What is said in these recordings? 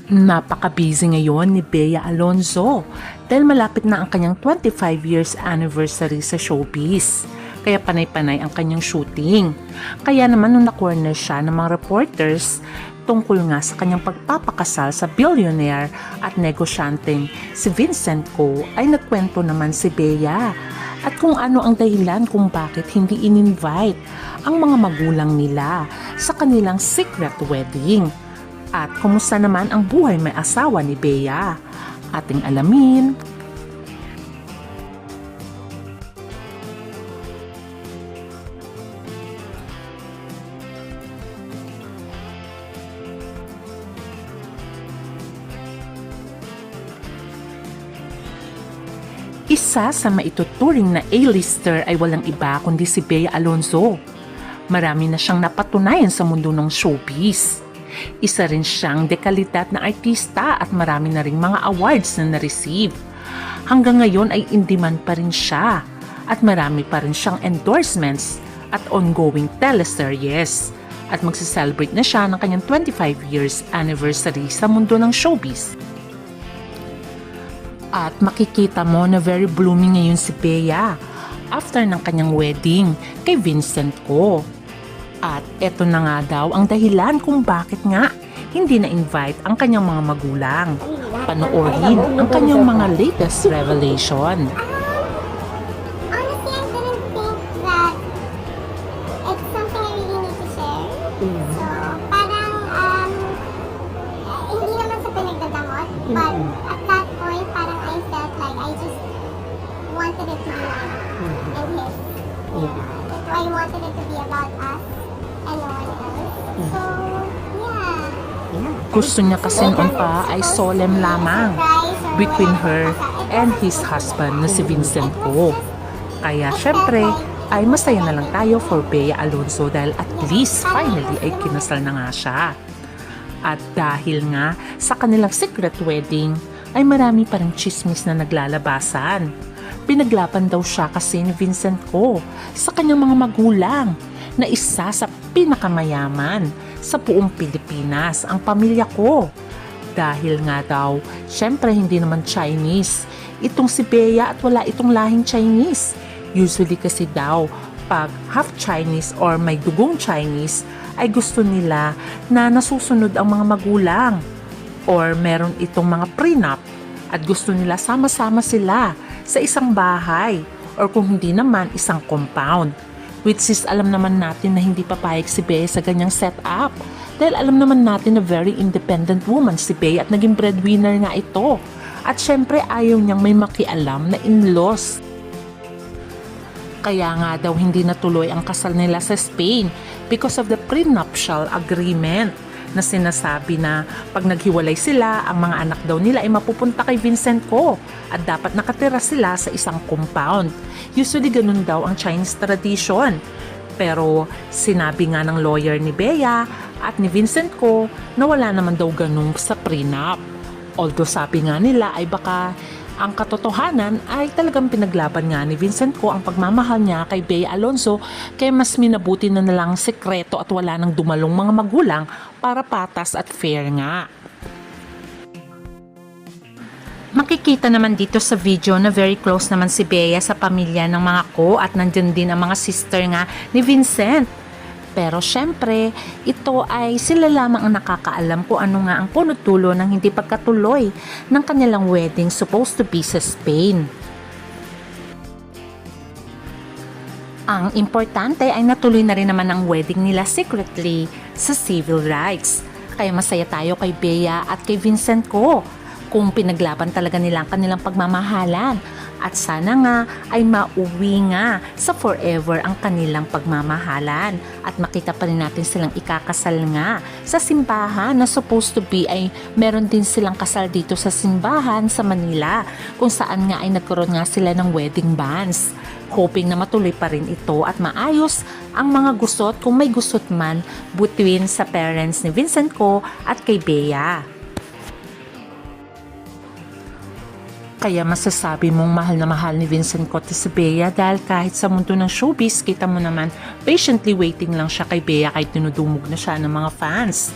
Napaka-busy ngayon ni Bea Alonzo dahil malapit na ang kanyang 25 years anniversary sa showbiz. Kaya panay-panay ang kanyang shooting. Kaya naman nung na-corner siya ng mga reporters tungkol nga sa kanyang pagpapakasal sa billionaire at negosyanteng si Vincent Ko ay nagkwento naman si Bea at kung ano ang dahilan kung bakit hindi in-invite ang mga magulang nila sa kanilang secret wedding. At kumusta naman ang buhay may asawa ni Bea? Ating alamin. Isa sa maituturing na A-lister ay walang iba kundi si Bea Alonzo. Marami na siyang napatunayan sa mundo ng showbiz. Isa rin siyang dekalidad na artista at marami na ring mga awards na na-receive. Hanggang ngayon ay in-demand pa rin siya at marami pa rin siyang endorsements at ongoing teleseries. At magse-celebrate na siya ng kanyang 25 years anniversary sa mundo ng showbiz. At makikita mo na very blooming ngayon si Bea after ng kanyang wedding kay Vincent Ko. At eto na nga daw ang dahilan kung bakit nga hindi na-invite ang kanyang mga magulang. Panoorin ang kanyang mga latest revelation. Honestly, I didn't think that it's something I really need to share. So, parang, hindi naman sa pinagdadamot, but at that point, parang I felt like I just wanted it to be mine and his. I wanted it to be about us and no one else. So, yeah. Gusto niya kasi noon pa ay solemn lamang between her and his husband na si Vincent Ko. Kaya syempre ay masaya na lang tayo for Bea Alonzo dahil at least finally ay kinasal na nga siya. At dahil nga sa kanilang secret wedding ay marami pa rin chismis na naglalabasan. Pinaglaban daw siya kasi ni Vincent Ko sa kanyang mga magulang na isa sa pinakamayaman sa buong Pilipinas ang pamilya ko. Dahil nga daw, syempre hindi naman Chinese itong si Bea at wala itong lahing Chinese. Usually kasi daw, pag half Chinese or may dugong Chinese, ay gusto nila na nasusunod ang mga magulang. Or meron itong mga prenup at gusto nila sama-sama sila sa isang bahay or kung hindi naman isang compound. Which is alam naman natin na hindi papayag si Bea sa ganyang setup. Dahil alam naman natin na very independent woman si Bea at naging breadwinner nga ito. At syempre ayaw niyang may makialam na in-laws. Kaya nga daw hindi natuloy ang kasal nila sa Spain because of the prenuptial agreement na sinasabi na pag naghiwalay sila, ang mga anak daw nila ay mapupunta kay Vincent Ko at dapat nakatira sila sa isang compound. Usually ganun daw ang Chinese tradition. Pero sinabi nga ng lawyer ni Bea at ni Vincent Ko na wala naman daw ganun sa prenup. Although sabi nga nila ay baka ang katotohanan ay talagang pinaglaban nga ni Vincent Ko ang pagmamahal niya kay Bea Alonzo kaya mas minabuti na nalang sekreto at wala nang dumalong mga magulang para patas at fair nga. Makikita naman dito sa video na very close naman si Bea sa pamilya ng mga Ko at nandyan din ang mga sister nga ni Vincent. Pero syempre, ito ay sila lamang ang nakakaalam kung ano nga ang punot dulo ng hindi pagkatuloy ng kanilang wedding supposed to be sa Spain. Ang importante ay natuloy na rin naman ang wedding nila secretly sa civil rights. Kaya masaya tayo kay Bea at kay Vincent Ko kung pinaglaban talaga nila ang kanilang pagmamahalan. At sana nga ay mauwi nga sa forever ang kanilang pagmamahalan at makita pa rin natin silang ikakasal nga sa simbahan na supposed to be ay meron din silang kasal dito sa simbahan sa Manila kung saan nga ay nagkaroon nga sila ng wedding banns. Hoping na matuloy pa rin ito at maayos ang mga gusot kung may gusot man between sa parents ni Vincent Ko at kay Bea. Kaya masasabi mong mahal na mahal ni Vincent Ko si Bea dahil kahit sa mundo ng showbiz, kita mo naman patiently waiting lang siya kay Bea kahit dinudumog na siya ng mga fans.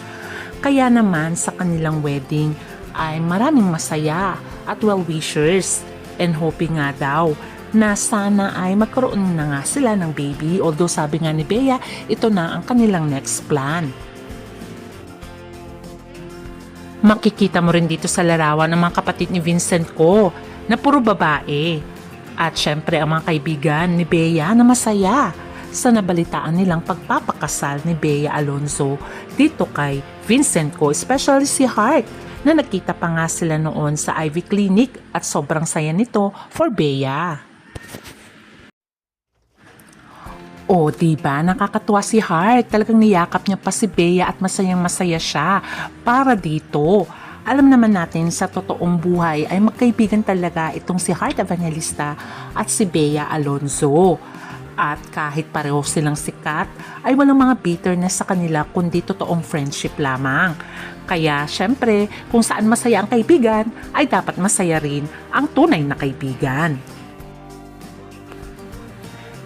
Kaya naman sa kanilang wedding ay maraming masaya at well-wishers and hoping nga daw na sana ay magkaroon na nga sila ng baby. Although sabi nga ni Bea, ito na ang kanilang next plan. Makikita mo rin dito sa larawan ng mga kapatid ni Vincent ko na puro babae. At syempre ang mga kaibigan ni Bea na masaya sa nabalitaan nilang pagpapakasal ni Bea Alonzo dito kay Vincent ko, especially si Heart na nagkita pa nga sila noon sa Ivy Clinic at sobrang saya nito for Bea. O, diba? Nakakatuwa si Heart. Talagang niyakap niya pa si Bea at masayang masaya siya para dito. Alam naman natin sa totoong buhay ay magkaibigan talaga itong si Heart Evangelista at si Bea Alonzo. At kahit pareho silang sikat, ay walang mga bitterness sa kanila kundi totoong friendship lamang. Kaya syempre, kung saan masaya ang kaibigan, ay dapat masaya rin ang tunay na kaibigan.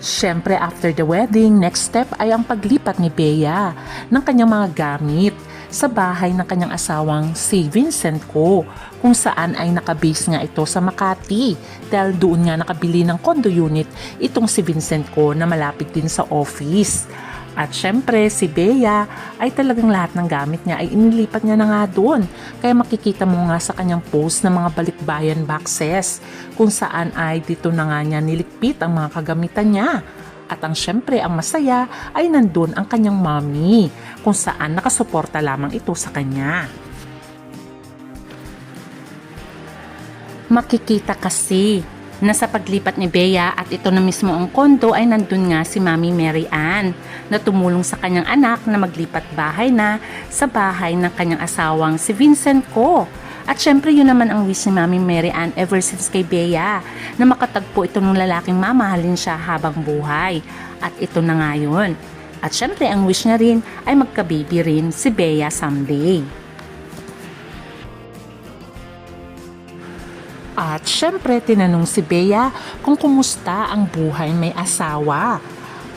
Siyempre, after the wedding, next step ay ang paglipat ni Bea ng kanyang mga gamit sa bahay ng kanyang asawang si Vincent ko, kung saan ay nakabase nga ito sa Makati dahil doon nga nakabili ng condo unit itong si Vincent ko na malapit din sa office. At syempre, si Bea ay talagang lahat ng gamit niya ay inilipat niya na nga doon. Kaya makikita mo nga sa kanyang post ng mga balikbayan boxes kung saan ay dito na nga niya nilikpit ang mga kagamitan niya. At ang syempre, ang masaya ay nandun ang kanyang mommy kung saan nakasuporta lamang ito sa kanya. Makikita kasi na sa paglipat ni Bea at ito na mismo ang kondo ay nandun nga si Mami Mary Ann na tumulong sa kanyang anak na maglipat bahay na sa bahay ng kanyang asawang si Vincent ko. At syempre yun naman ang wish ni Mami Mary Ann ever since kay Bea na makatagpo ito ng lalaking mamahalin siya habang buhay. At ito na nga yun. At syempre ang wish niya rin ay magka-baby rin si Bea someday. At syempre, tinanong si Bea kung kumusta ang buhay may asawa.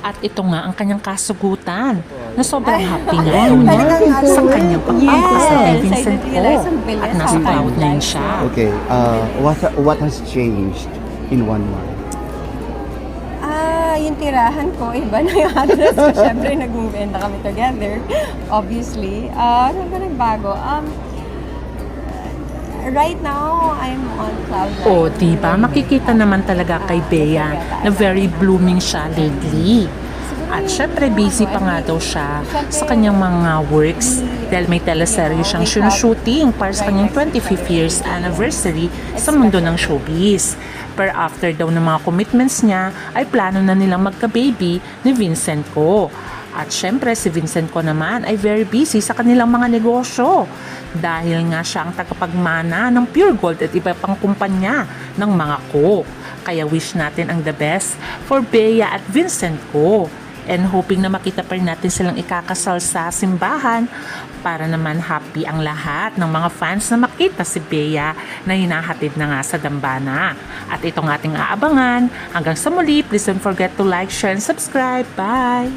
At ito nga ang kanyang kasugutan na sobrang happy nga niya sa kanyang pagpapasa kay Vincent ko. At nasa proud na yun siya. Okay, what has changed in 1 month? Yung tirahan ko, iba na yung address ko. Siyempre, nag-moventa kami together. Obviously. Ano ba nagbago? Right now, I'm on cloud nine. O, diba? Makikita naman talaga kay Bea na very blooming siya lately. At syempre, busy pa nga daw siya sa kanyang mga works dahil may teleserye siyang shooting para sa kanyang 25th years anniversary sa mundo ng showbiz. Pero after daw ng mga commitments niya, ay plano na nilang magka-baby ni Vincent ko. At syempre, si Vincent ko naman ay very busy sa kanilang mga negosyo dahil nga siya ang tagapagmana ng Pure Gold at iba pang kumpanya ng mga ko. Kaya wish natin ang the best for Bea at Vincent ko. And hoping na makita pa rin natin silang ikakasal sa simbahan para naman happy ang lahat ng mga fans na makita si Bea na hinahatid na nga sa dambana. At itong ating aabangan. Hanggang sa muli, please don't forget to like, share, and subscribe. Bye!